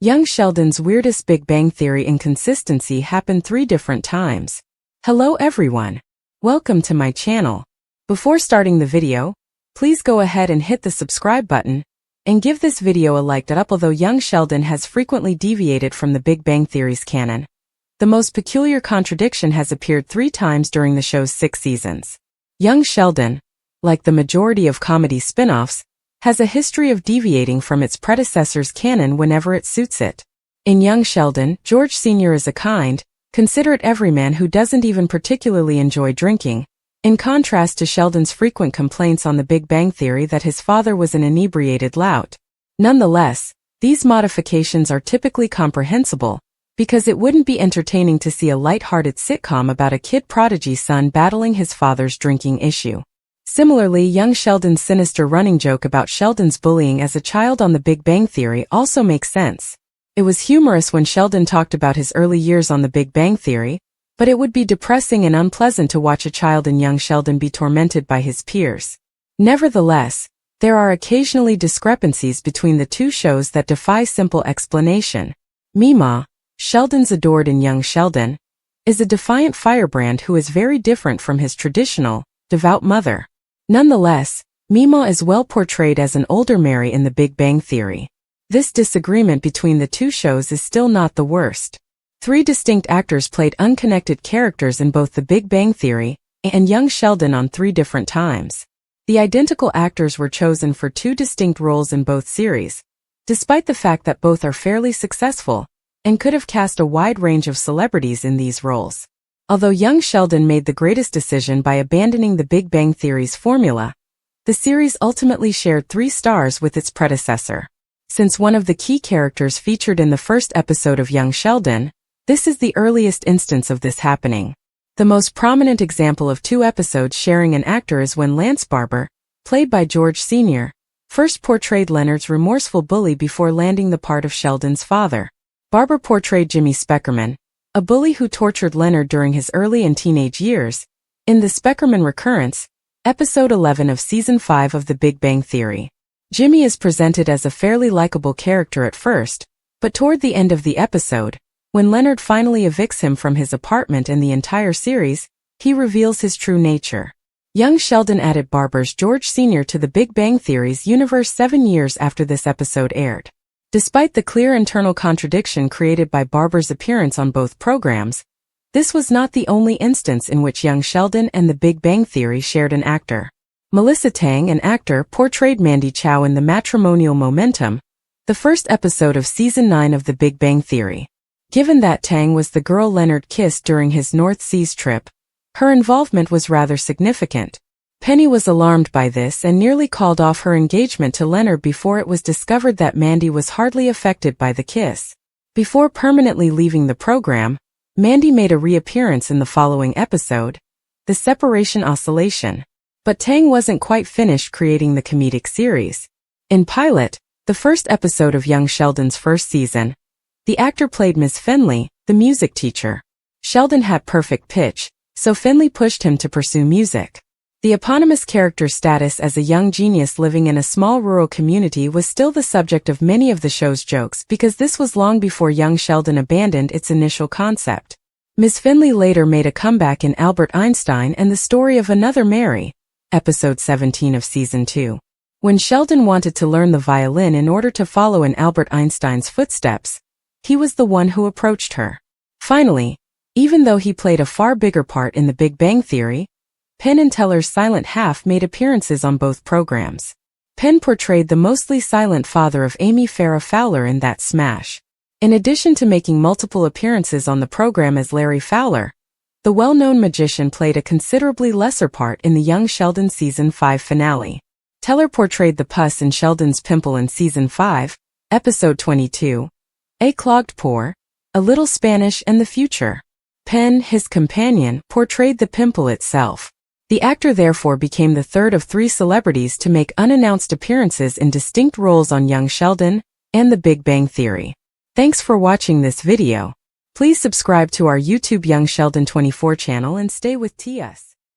Young Sheldon's weirdest Big Bang Theory inconsistency happened 3 different times. Hello everyone. Welcome to my channel. Before starting the video, please go ahead and hit the subscribe button, and give this video a like. Although young Sheldon has frequently deviated from the Big Bang Theory's canon, the most peculiar contradiction has appeared 3 times during the show's 6 seasons. Young Sheldon, like the majority of comedy spin-offs, has a history of deviating from its predecessor's canon whenever it suits it. In Young Sheldon, George Sr. is a kind, considerate everyman who doesn't even particularly enjoy drinking, in contrast to Sheldon's frequent complaints on The Big Bang Theory that his father was an inebriated lout. Nonetheless, these modifications are typically comprehensible, because it wouldn't be entertaining to see a light-hearted sitcom about a kid prodigy's son battling his father's drinking issue. Similarly, young Sheldon's sinister running joke about Sheldon's bullying as a child on The Big Bang Theory also makes sense. It was humorous when Sheldon talked about his early years on The Big Bang Theory, but it would be depressing and unpleasant to watch a child in young Sheldon be tormented by his peers. Nevertheless, there are occasionally discrepancies between the 2 shows that defy simple explanation. Meemaw, Sheldon's adored in Young Sheldon, is a defiant firebrand who is very different from his traditional, devout mother. Nonetheless, Meemaw is well portrayed as an older Mary in The Big Bang Theory. This disagreement between the 2 shows is still not the worst. 3 distinct actors played unconnected characters in both The Big Bang Theory and Young Sheldon on 3 different times. The identical actors were chosen for 2 distinct roles in both series, despite the fact that both are fairly successful and could have cast a wide range of celebrities in these roles. Although young Sheldon made the greatest decision by abandoning The Big Bang Theory's formula, the series ultimately shared 3 stars with its predecessor. Since one of the key characters featured in the first episode of Young Sheldon, this is the earliest instance of this happening. The most prominent example of 2 episodes sharing an actor is when Lance Barber, played by George Sr., first portrayed Leonard's remorseful bully before landing the part of Sheldon's father. Barber portrayed Jimmy Speckerman, a bully who tortured Leonard during his early and teenage years, in The Speckerman Recurrence, episode 11 of season 5 of The Big Bang Theory. Jimmy is presented as a fairly likable character at first, but toward the end of the episode, when Leonard finally evicts him from his apartment and the entire series, he reveals his true nature. Young Sheldon added Barber's George Sr. to The Big Bang Theory's universe 7 years after this episode aired. Despite the clear internal contradiction created by Barber's appearance on both programs, this was not the only instance in which Young Sheldon and The Big Bang Theory shared an actor. Melissa Tang, an actor, portrayed Mandy Chow in The Matrimonial Momentum, the first episode of Season 9 of The Big Bang Theory. Given that Tang was the girl Leonard kissed during his North Seas trip, her involvement was rather significant. Penny was alarmed by this and nearly called off her engagement to Leonard before it was discovered that Mandy was hardly affected by the kiss. Before permanently leaving the program, Mandy made a reappearance in the following episode, The Separation Oscillation. But Tang wasn't quite finished creating the comedic series. In Pilot, the first episode of Young Sheldon's first season, the actor played Miss Finley, the music teacher. Sheldon had perfect pitch, so Finley pushed him to pursue music. The eponymous character's status as a young genius living in a small rural community was still the subject of many of the show's jokes because this was long before Young Sheldon abandoned its initial concept. Miss Finley later made a comeback in Albert Einstein and the Story of Another Mary, episode 17 of season 2. When Sheldon wanted to learn the violin in order to follow in Albert Einstein's footsteps, he was the one who approached her. Finally, even though he played a far bigger part in The Big Bang Theory, Penn and Teller's silent half made appearances on both programs. Penn portrayed the mostly silent father of Amy Farrah Fowler in That Smash. In addition to making multiple appearances on the program as Larry Fowler, the well-known magician played a considerably lesser part in the Young Sheldon Season 5 finale. Teller portrayed the pus in Sheldon's pimple in Season 5, episode 22, A Clogged Pore, A Little Spanish and the Future. Penn, his companion, portrayed the pimple itself. The actor therefore became the 3rd of 3 celebrities to make unannounced appearances in distinct roles on Young Sheldon and The Big Bang Theory. Thanks for watching this video. Please subscribe to our YouTube Young Sheldon 24 channel and stay with TS.